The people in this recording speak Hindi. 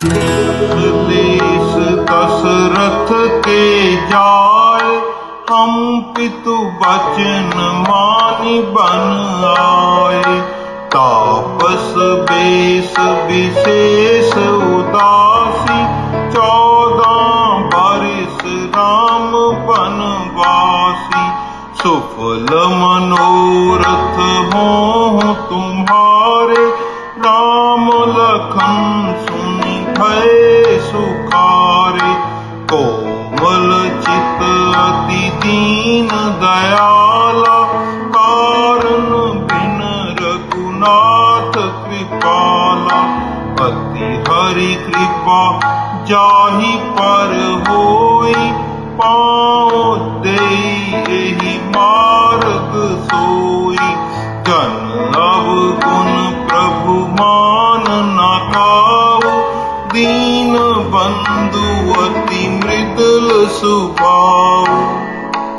देश दशरथ के जाय, हम पितु बचन मानि बन आए। तापस बेश विशेष उदासी, 14 बरिस राम बनवासी। सुफल मनोरथ हों तुम्हारे, राम लखन सुनि भय सुखारे। कोमल चित अति दीन दयाला, कारण बिन रघुनाथ कृपाला। अति हरि कृपा जाहि पर होई, पाँव देई एहि मार्ग सोई। जन अवगुण प्रभु मान न काहू, दीन बंधु अति मृदुल स्वभाव।